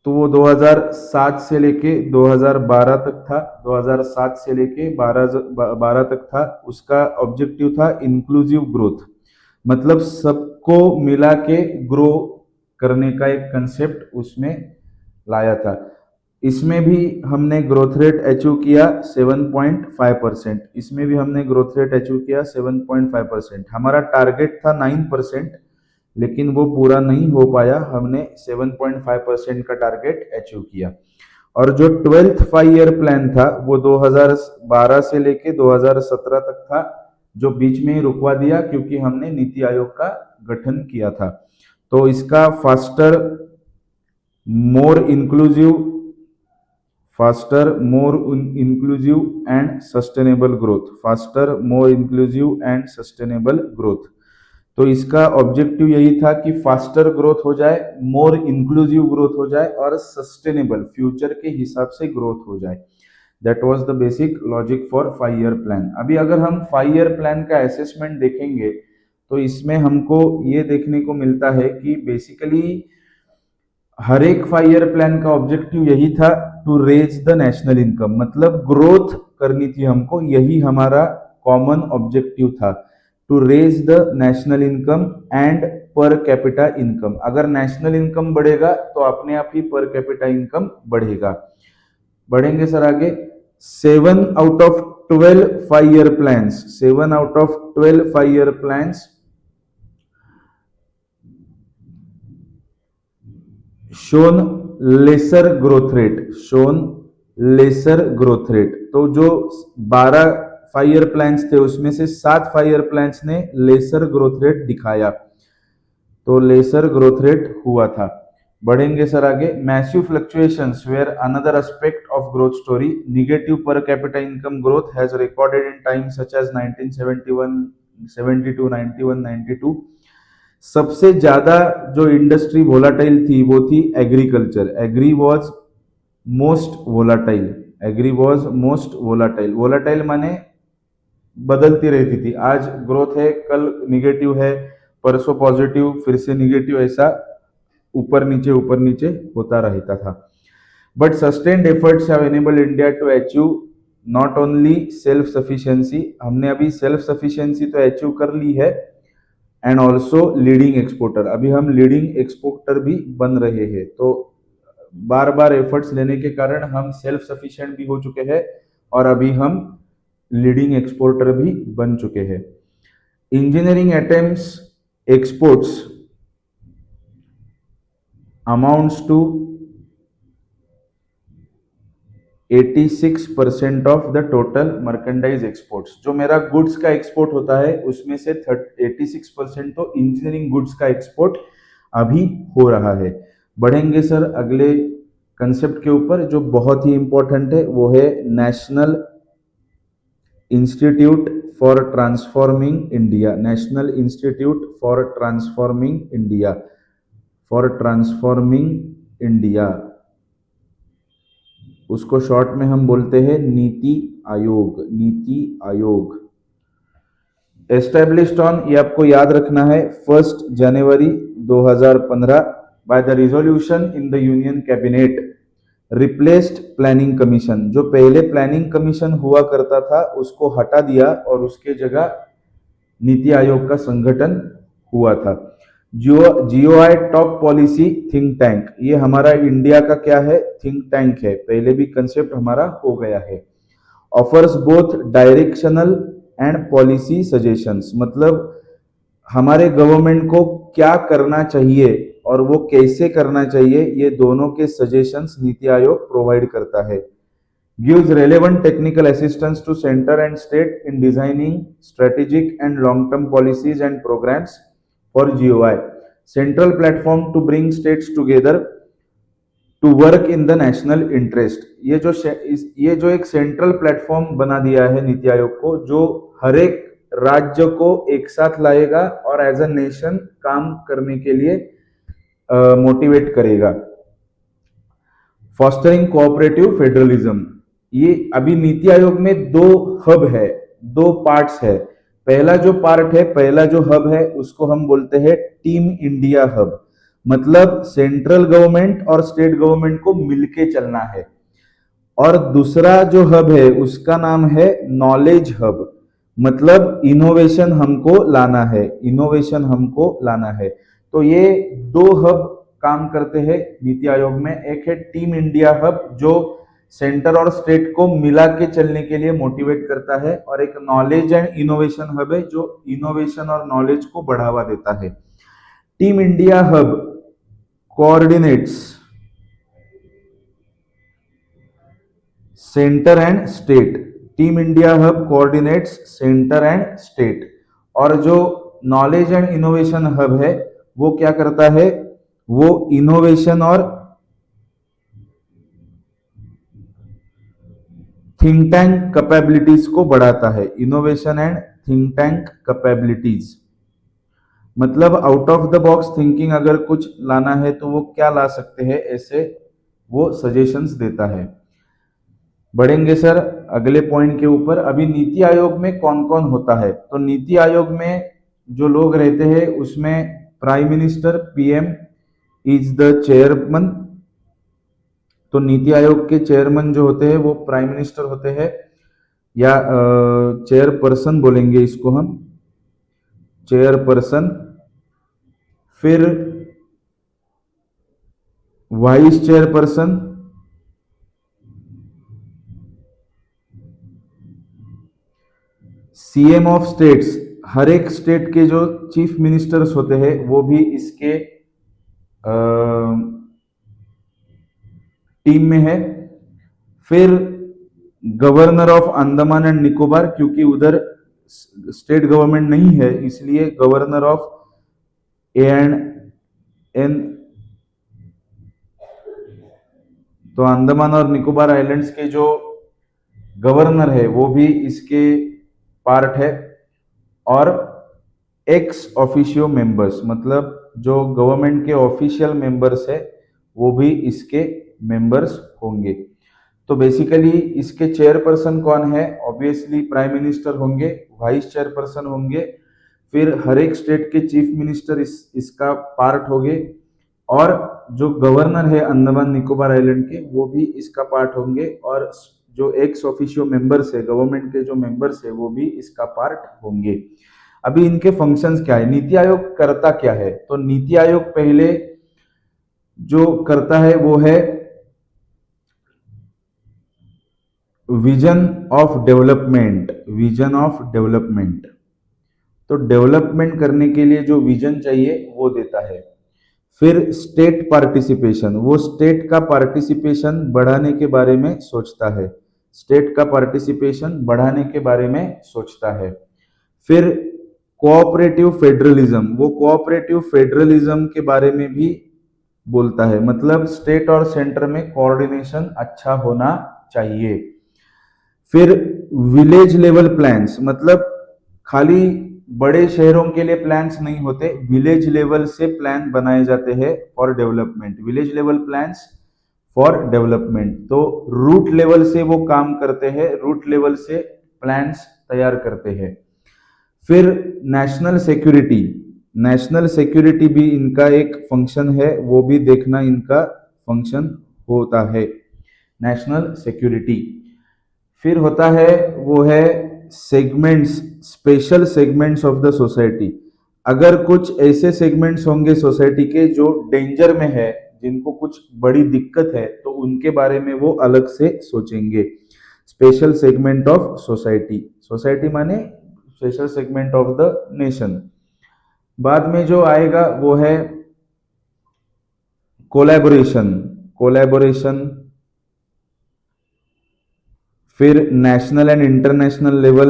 तो वो 2007 से लेके 2012 तक था, 2007 से लेके 12 तक था। उसका ऑब्जेक्टिव था इंक्लूसिव ग्रोथ, मतलब सबको मिला के ग्रो करने का एक कंसेप्ट उसमें लाया था। इसमें भी हमने ग्रोथ रेट अचीव किया 7.5%। इसमें भी हमने ग्रोथ रेट अचीव किया 7.5%। हमारा टारगेट था 9%, लेकिन वो पूरा नहीं हो पाया, हमने 7.5% का टारगेट अचीव किया। और जो 12th 5 ईयर प्लान था वो 2012 से लेके 2017 तक था, जो बीच में ही रुकवा दिया क्योंकि हमने नीति आयोग का गठन किया था। तो इसका faster more inclusive and sustainable growth, faster more inclusive and sustainable growth. तो इसका ऑब्जेक्टिव यही था कि फास्टर ग्रोथ हो जाए, मोर इंक्लूसिव ग्रोथ हो जाए और सस्टेनेबल फ्यूचर के हिसाब से ग्रोथ हो जाए। That was the basic logic for 5 year plan. अभी अगर हम 5 ईयर प्लान का असेसमेंट देखेंगे तो इसमें हमको ये देखने को मिलता है कि बेसिकली हर एक 5 ईयर प्लान का ऑब्जेक्टिव यही था, to raise the national income, मतलब ग्रोथ करनी थी हमको, यही हमारा कॉमन ऑब्जेक्टिव था, to raise the national income and per capita income. अगर नेशनल इनकम बढ़ेगा तो अपने आप ही पर कैपिटा इनकम बढ़ेगा। बढ़ेंगे सर आगे। 7 out of 12 5 year plans, 7 out of 12 5 year plans shown lesser growth rate। तो जो 12 5 year प्लान्स थे उसमें से 7 5 year प्लान्स ने लेसर ग्रोथ रेट दिखाया, तो लेसर ग्रोथ रेट हुआ था। बढ़ेंगे सर आगे। Massive fluctuations were another aspect of growth story. Negative per capita income growth has recorded in time such as 1971 72 91 92। सबसे ज्यादा जो इंडस्ट्री वोलाटाइल थी वो थी agriculture. Agri was most volatile. Volatile माने बदलती रहती थी, आज ग्रोथ है, कल निगेटिव है, परसों पॉजिटिव, फिर से निगेटिव, ऐसा ऊपर नीचे होता रहता था। But sustained efforts have enabled India to achieve not only self sufficiency, हमने अभी सेल्फ सफिशिएंसी तो अचीव कर ली है, एंड ऑल्सो लीडिंग एक्सपोर्टर, अभी हम लीडिंग एक्सपोर्टर भी बन रहे हैं। तो बार बार एफर्ट्स लेने के कारण हम सेल्फ सफिशिएंट भी हो चुके हैं और अभी हम लीडिंग एक्सपोर्टर भी बन चुके हैं। Engineering attempts exports amounts to 86% of the total merchandise exports. जो मेरा गुड्स का एक्सपोर्ट होता है उसमें से 86% तो इंजीनियरिंग गुड्स का एक्सपोर्ट अभी हो रहा है। बढ़ेंगे सर अगले कंसेप्ट के ऊपर जो बहुत ही इंपॉर्टेंट है, वो है national institute for transforming India. National institute for transforming India, उसको शॉर्ट में हम बोलते हैं नीति आयोग। एस्टेब्लिश्ड ऑन, ये आपको याद रखना है, 1 जनवरी 2015 by the resolution in the union cabinet, replaced planning commission. जो पहले प्लानिंग कमीशन हुआ करता था उसको हटा दिया और उसके जगह नीति आयोग का संगठन हुआ था। GOI top policy think tank, ये हमारा इंडिया का क्या है, थिंक टैंक है, पहले भी कंसेप्ट हमारा हो गया है। Offers both directional and policy suggestions, मतलब हमारे गवर्नमेंट को क्या करना चाहिए और वो कैसे करना चाहिए, ये दोनों के सजेशंस नीति आयोग प्रोवाइड करता है। gives relevant technical assistance to center and state in designing strategic and long-term policies and programs for GOI. Central platform to bring states together to work in the national interest. ये जो एक central platform बना दिया है नीति आयोग को, जो हर एक राज्य को एक साथ लाएगा और एज अ नेशन काम करने के लिए मोटिवेट करेगा। फॉस्टरिंग कोऑपरेटिव फेडरलिज्म, ये अभी नीति आयोग में 2 हब है, 2 पार्ट्स है। पहला जो हब है उसको हम बोलते हैं टीम इंडिया हब, मतलब सेंट्रल गवर्नमेंट और स्टेट गवर्नमेंट को मिलके चलना है। और दूसरा जो हब है उसका नाम है नॉलेज हब, मतलब इनोवेशन हमको लाना है। तो ये 2 हब काम करते हैं नीति आयोग में। एक है टीम इंडिया हब जो सेंटर और स्टेट को मिला के चलने के लिए मोटिवेट करता है, और एक नॉलेज एंड इनोवेशन हब है जो इनोवेशन और नॉलेज को बढ़ावा देता है। Team India hub coordinates centre and state, team India hub coordinates centre and state. और जो नॉलेज एंड इनोवेशन हब है वो क्या करता है, वो इनोवेशन और थिंक टैंक कैपेबिलिटीज को बढ़ाता है। Innovation and think tank capabilities, मतलब out of the box thinking अगर कुछ लाना है तो वो क्या ला सकते हैं, ऐसे वो सजेशंस देता है। बढ़ेंगे सर अगले पॉइंट के ऊपर। अभी नीति आयोग में कौन कौन होता है, तो नीति आयोग में जो लोग रहते हैं उसमें prime minister PM is the chairman. तो नीति आयोग के चेयरमैन जो होते हैं वो प्राइम मिनिस्टर होते हैं, या चेयरपर्सन बोलेंगे इसको हम, चेयरपर्सन। फिर vice chairperson, CM of states, हर एक स्टेट के जो चीफ मिनिस्टर्स होते हैं वो भी इसके टीम में है। फिर governor of Andaman and Nicobar, क्योंकि उधर स्टेट गवर्नमेंट नहीं है इसलिए governor of A and N, तो अंडमान और निकोबार आइलैंड्स के जो गवर्नर है वो भी इसके पार्ट है। और एक्स ऑफिशियो मेंबर्स, मतलब जो गवर्नमेंट के ऑफिशियल मेंबर्स है वो भी इसके मेंबर्स होंगे। तो बेसिकली इसके चेयरपर्सन कौन है? ऑब्वियसली प्राइम मिनिस्टर होंगे, वाइस चेयरपर्सन होंगे, फिर हर एक स्टेट के चीफ मिनिस्टर इसका पार्ट होंगे, और जो गवर्नर है अंडमान निकोबार आइलैंड के वो भी इसका पार्ट होंगे, और जो एक्स ऑफिशियो मेंबर्स है, गवर्नमेंट के जो मेंबर्स है वो भी इसका पार्ट होंगे। अभी इनके फंक्शंस क्या है, नीति आयोग करता क्या है? तो नीति आयोग पहले जो करता है वो है vision of development, vision of development. तो डेवलपमेंट करने के लिए जो विजन चाहिए वो देता है। फिर स्टेट पार्टिसिपेशन, वो स्टेट का पार्टिसिपेशन बढ़ाने के बारे में सोचता है, स्टेट का पार्टिसिपेशन बढ़ाने के बारे में सोचता है। फिर कोऑपरेटिव फेडरलिज्म, वो कोऑपरेटिव फेडरलिज्म के बारे में भी बोलता है, मतलब स्टेट और सेंटर में कोऑर्डिनेशन अच्छा होना चाहिए। फिर विलेज लेवल प्लान्स, मतलब खाली बड़े शहरों के लिए प्लान्स नहीं होते, विलेज लेवल से प्लान बनाए जाते हैं for development, village level plans for development. तो रूट लेवल से वो काम करते हैं, रूट लेवल से प्लान्स तैयार करते हैं। फिर नेशनल सिक्योरिटी, नेशनल सिक्योरिटी भी इनका एक फंक्शन है, वो भी देखना इनका फंक्शन होता है, नेशनल सिक्योरिटी। फिर होता है वो है segments, special segments of the society. अगर कुछ ऐसे सेगमेंट्स होंगे सोसाइटी के जो डेंजर में है, जिनको कुछ बड़ी दिक्कत है, तो उनके बारे में वो अलग से सोचेंगे। Special segment of society, society माने special segment of the nation. बाद में जो आएगा वो है कोलैबोरेशन, कोलैबोरेशन। फिर नेशनल एंड इंटरनेशनल लेवल,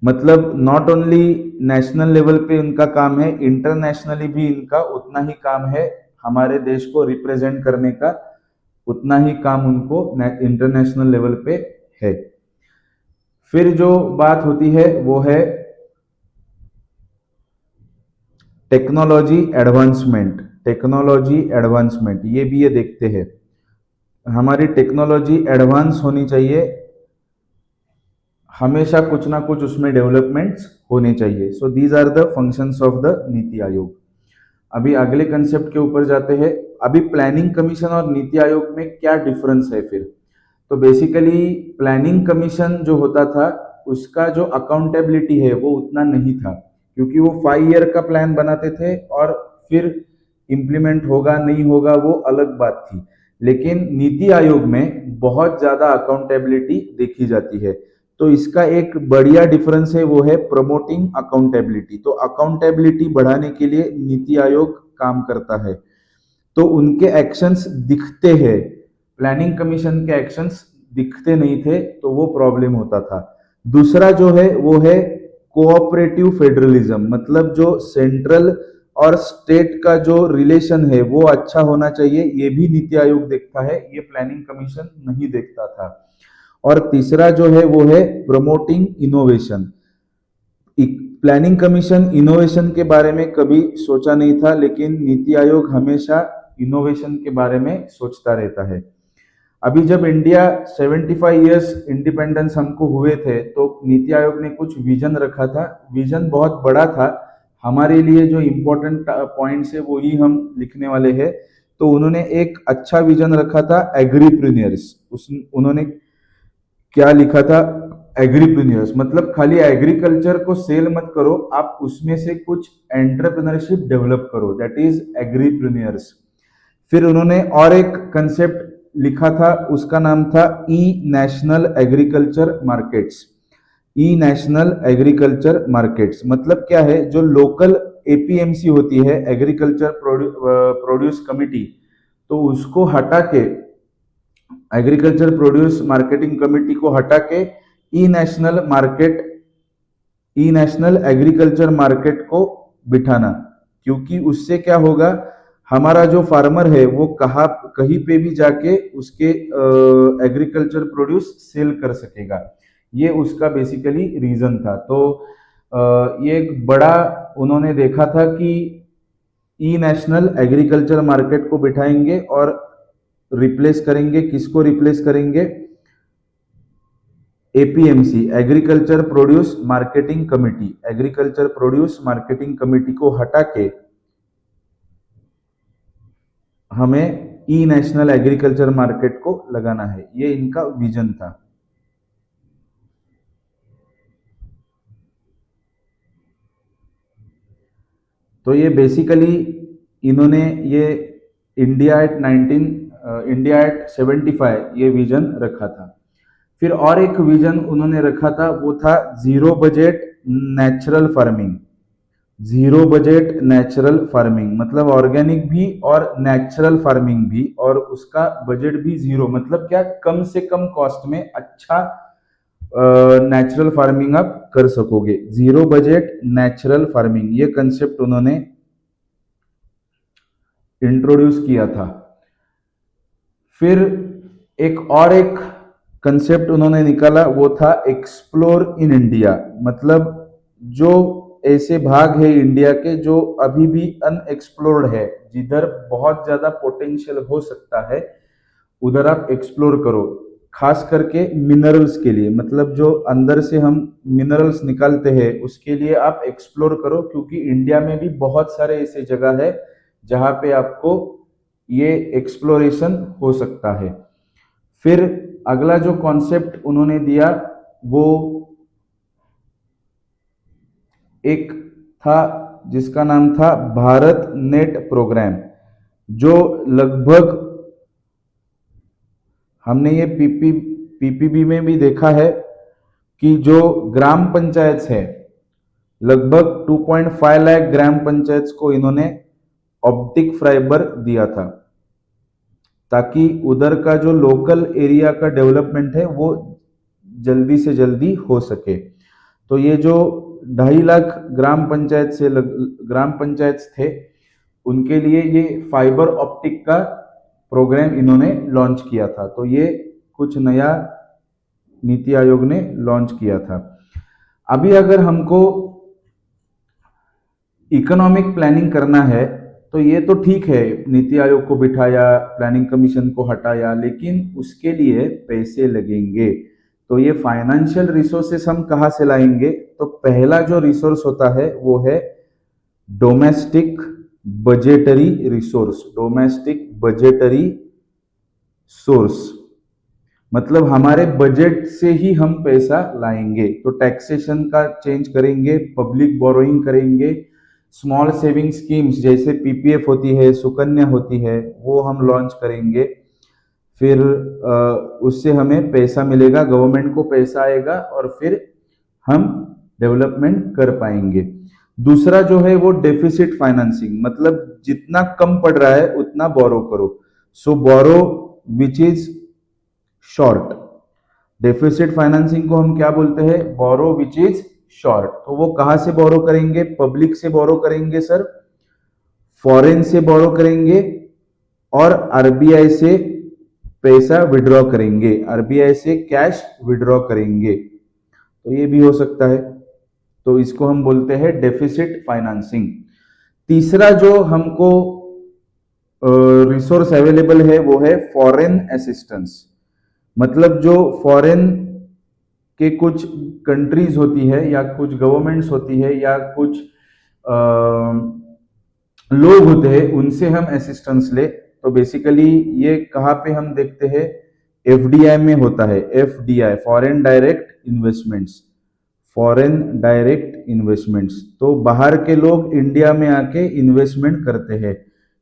मतलब नॉट ओनली नेशनल लेवल पे इनका काम है, इंटरनेशनली भी इनका उतना ही काम है, हमारे देश को रिप्रेजेंट करने का उतना ही काम उनको इंटरनेशनल लेवल पे है। फिर जो बात होती है वो है टेक्नोलॉजी एडवांसमेंट, टेक्नोलॉजी एडवांसमेंट, ये भी ये देखते हैं, हमारी टेक्नोलॉजी एडवांस होनी चाहिए, हमेशा कुछ ना कुछ उसमें डेवलपमेंट्स होने चाहिए। So these are the functions of the Niti Aayog. अभी अगले कंसेप्ट के ऊपर जाते हैं। अभी प्लानिंग कमीशन और नीति आयोग में क्या डिफरेंस है फिर? तो बेसिकली प्लानिंग कमीशन जो होता था उसका जो अकाउंटेबिलिटी है वो उतना नहीं था, क्योंकि वो 5 ईयर का प्लान बनाते थे और फिर इम्प्लीमेंट होगा नहीं होगा वो अलग बात थी। लेकिन नीति आयोग में बहुत ज्यादा अकाउंटेबिलिटी देखी जाती है। तो इसका एक बढ़िया डिफरेंस है वो है प्रमोटिंग अकाउंटेबिलिटी। तो अकाउंटेबिलिटी बढ़ाने के लिए नीति आयोग काम करता है, तो उनके एक्शंस दिखते हैं, प्लानिंग कमीशन के एक्शंस दिखते नहीं थे, तो वो प्रॉब्लम होता था। दूसरा जो है वो है कोऑपरेटिव फेडरलिज्म, मतलब जो सेंट्रल और स्टेट का जो रिलेशन है वो अच्छा होना चाहिए, ये भी नीति आयोग देखता है, ये प्लानिंग कमीशन नहीं देखता था। और तीसरा जो है वो है promoting innovation. Planning commission innovation के बारे में कभी सोचा नहीं था, लेकिन नीति आयोग हमेशा इनोवेशन के बारे में सोचता रहता है। अभी जब इंडिया 75 इयर्स इंडिपेंडेंस हमको हुए थे, तो नीति आयोग ने कुछ विजन रखा था, विजन बहुत बड़ा था। हमारे लिए जो इम्पोर्टेंट पॉइंट्स है वो ही हम लिखने वाले हैं। तो उन्होंने एक अच्छा विजन रखा था एग्रीप्रीनियर्स, उन्होंने क्या लिखा था? एग्रीप्रीनियर्स, मतलब खाली एग्रीकल्चर को सेल मत करो, आप उसमें से कुछ एंटरप्रेन्योरशिप डेवलप करो, दैट इज एग्रीप्रीनियर्स। फिर उन्होंने और एक कंसेप्ट लिखा था उसका नाम था ई नेशनल एग्रीकल्चर मार्केट्स। ई नेशनल एग्रीकल्चर मार्केट्स मतलब क्या है, जो लोकल एपीएमसी होती है, एग्रीकल्चर प्रोड्यूस कमिटी, तो उसको हटा के, एग्रीकल्चर प्रोड्यूस मार्केटिंग कमिटी को हटा के ई नेशनल मार्केट, ई नेशनल एग्रीकल्चर मार्केट को बिठाना। क्योंकि उससे क्या होगा, हमारा जो फार्मर है वो कहीं पे भी जाके उसके एग्रीकल्चर प्रोड्यूस सेल कर सकेगा। ये उसका बेसिकली रीजन था। तो ये एक बड़ा उन्होंने देखा था कि ई नेशनल एग्रीकल्चर मार्केट को बिठाएंगे और रिप्लेस करेंगे, किसको रिप्लेस करेंगे, APMC, agriculture produce marketing committee, agriculture produce marketing committee को हटा के हमें ई नेशनल एग्रीकल्चर मार्केट को लगाना है। ये इनका विजन था। तो ये बेसिकली इन्होंने ये इंडिया एट 75 ये विजन रखा था। फिर और एक विजन उन्होंने रखा था, वो था zero budget natural farming. Zero budget natural farming मतलब ऑर्गेनिक भी और नेचुरल फार्मिंग भी, और उसका बजट भी जीरो, मतलब क्या, कम से कम कॉस्ट में अच्छा नेचुरल फार्मिंग आप कर सकोगे। जीरो बजट नेचुरल फार्मिंग ये कंसेप्ट उन्होंने इंट्रोड्यूस किया था। फिर एक कंसेप्ट उन्होंने निकाला, वो था एक्सप्लोर इन इंडिया। मतलब जो ऐसे भाग है इंडिया के जो अभी भी अनएक्सप्लोर्ड है, जिधर बहुत ज्यादा पोटेंशियल हो सकता है, उधर आप एक्सप्लोर करो। खास करके मिनरल्स के लिए, मतलब जो अंदर से हम मिनरल्स निकालते हैं उसके लिए आप एक्सप्लोर करो, क्योंकि इंडिया में भी बहुत सारे ऐसे जगह है जहां पे आपको ये एक्सप्लोरेशन हो सकता है। फिर अगला जो कॉन्सेप्ट उन्होंने दिया वो एक था जिसका नाम था भारत नेट प्रोग्राम, जो लगभग हमने ये पीपीबी में भी देखा है कि जो ग्राम पंचायत है, लगभग 2.5 लाख ग्राम पंचायत को इन्होंने ऑप्टिक फाइबर दिया था, ताकि उधर का जो लोकल एरिया का डेवलपमेंट है वो जल्दी से जल्दी हो सके। तो ये जो 2.5 लाख ग्राम पंचायत थे, उनके लिए ये फाइबर ऑप्टिक का प्रोग्राम इन्होंने लॉन्च किया था। तो ये कुछ नया नीति आयोग ने लॉन्च किया था। अभी अगर हमको इकोनॉमिक प्लानिंग करना है तो ये तो ठीक है, नीति आयोग को बिठाया, प्लानिंग कमीशन को हटाया, लेकिन उसके लिए पैसे लगेंगे। तो ये फाइनेंशियल रिसोर्सेस हम कहाँ से लाएंगे? तो पहला जो रिसोर्स होता है वो है domestic budgetary resource. Domestic budgetary source मतलब हमारे बजट से ही हम पैसा लाएंगे। तो टैक्सेशन का चेंज करेंगे, पब्लिक बोरोइंग करेंगे, स्मॉल सेविंग स्कीम्स जैसे पीपीएफ होती है, सुकन्या होती है, वो हम लॉन्च करेंगे। फिर उससे हमें पैसा मिलेगा, गवर्नमेंट को पैसा आएगा और फिर हम डेवलपमेंट कर पाएंगे। दूसरा जो है वो डेफिसिट फाइनेंसिंग, मतलब जितना कम पड़ रहा है उतना बोरो करो। So borrow which is short. Deficit financing को हम क्या बोलते हैं? Borrow which is short. तो वो कहां से बोरो करेंगे? पब्लिक से बोरो करेंगे सर, फॉरेन से बोरो करेंगे और आरबीआई से पैसा विड्रॉ करेंगे, आरबीआई से कैश विड्रॉ करेंगे। तो ये भी हो सकता है। तो इसको हम बोलते हैं डेफिसिट फाइनेंसिंग। तीसरा जो हमको रिसोर्स अवेलेबल है वो है फॉरेन असिस्टेंस। मतलब जो फॉरेन के कुछ कंट्रीज होती है या कुछ गवर्नमेंट्स होती है या कुछ लोग होते हैं, उनसे हम असिस्टेंस ले। तो बेसिकली ये कहाँ पे हम देखते हैं? एफडीआई में होता है। FDI foreign direct investments, foreign direct investments. तो बाहर के लोग इंडिया में आके इन्वेस्टमेंट करते हैं,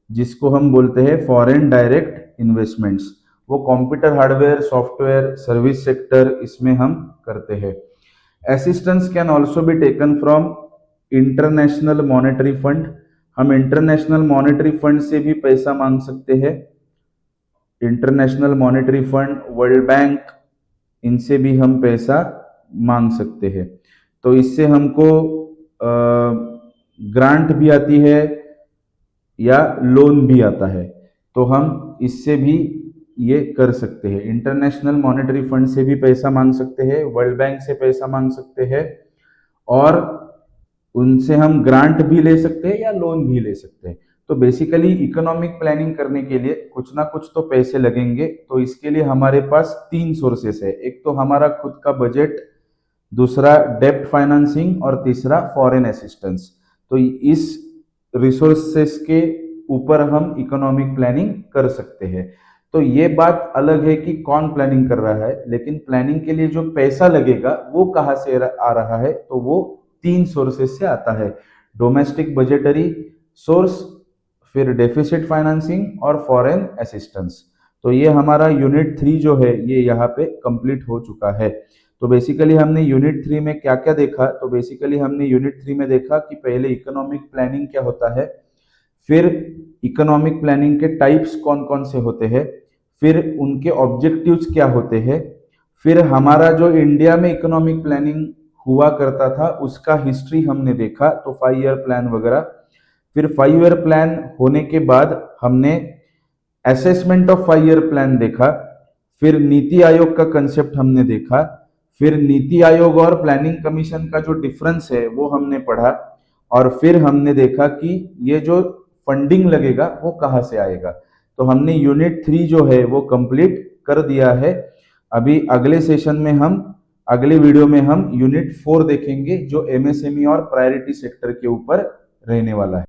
जिसको हम बोलते हैं फॉरेन डायरेक्ट इन्वेस्टमेंट्स। वो computer hardware, software, service sector, इसमें हम करते हैं। Assistance can also be taken from international monetary fund. हम इंटरनेशनल मॉनेटरी फंड से भी पैसा मांग सकते हैं। International monetary fund, world bank, इनसे भी हम पैसा मांग सकते हैं। तो इससे हमको ग्रांट भी आती है या लोन भी आता है, तो हम इससे भी ये कर सकते हैं। इंटरनेशनल मॉनेटरी फंड से भी पैसा मांग सकते हैं, वर्ल्ड बैंक से पैसा मांग सकते हैं, और उनसे हम ग्रांट भी ले सकते हैं या लोन भी ले सकते हैं। तो बेसिकली इकोनॉमिक प्लानिंग करने के लिए कुछ ना कुछ तो पैसे लगेंगे। तो इसके लिए हमारे पास तीन सोर्सेस है। एक तो हमारा खुद का बजट, दूसरा डेब्ट फाइनेंसिंग, और तीसरा फॉरेन असिस्टेंस। तो इस रिसोर्सेस के ऊपर हम इकोनॉमिक प्लानिंग कर सकते हैं। तो ये बात अलग है कि कौन प्लानिंग कर रहा है, लेकिन प्लानिंग के लिए जो पैसा लगेगा वो कहाँ से आ रहा है, तो वो तीन सोर्सेस से आता है। डोमेस्टिक बजटरी सोर्स, फिर डेफिसिट फाइनेंसिंग, और फॉरेन असिस्टेंस। तो ये हमारा यूनिट 3 जो है ये यहाँ पे कंप्लीट हो चुका है। तो बेसिकली हमने यूनिट 3 में क्या क्या देखा, तो बेसिकली हमने यूनिट 3 में देखा कि पहले इकोनॉमिक प्लानिंग क्या होता है, फिर इकोनॉमिक प्लानिंग के टाइप्स कौन कौन से होते हैं, फिर उनके ऑब्जेक्टिव्स क्या होते हैं, फिर हमारा जो इंडिया में इकोनॉमिक प्लानिंग हुआ करता था उसका हिस्ट्री हमने देखा, तो 5 ईयर प्लान वगैरह। फिर 5 ईयर प्लान होने के बाद हमने असेसमेंट ऑफ 5 ईयर प्लान देखा, फिर नीति आयोग का कंसेप्ट हमने देखा, फिर नीति आयोग और प्लानिंग कमीशन का जो डिफरेंस है वो हमने पढ़ा, और फिर हमने देखा कि ये जो फंडिंग लगेगा वो कहाँ से आएगा। तो हमने यूनिट 3 जो है वो कंप्लीट कर दिया है। अभी अगले सेशन में हम, अगले वीडियो में हम यूनिट 4 देखेंगे जो एमएसएमई और प्रायोरिटी सेक्टर के ऊपर रहने वाला है।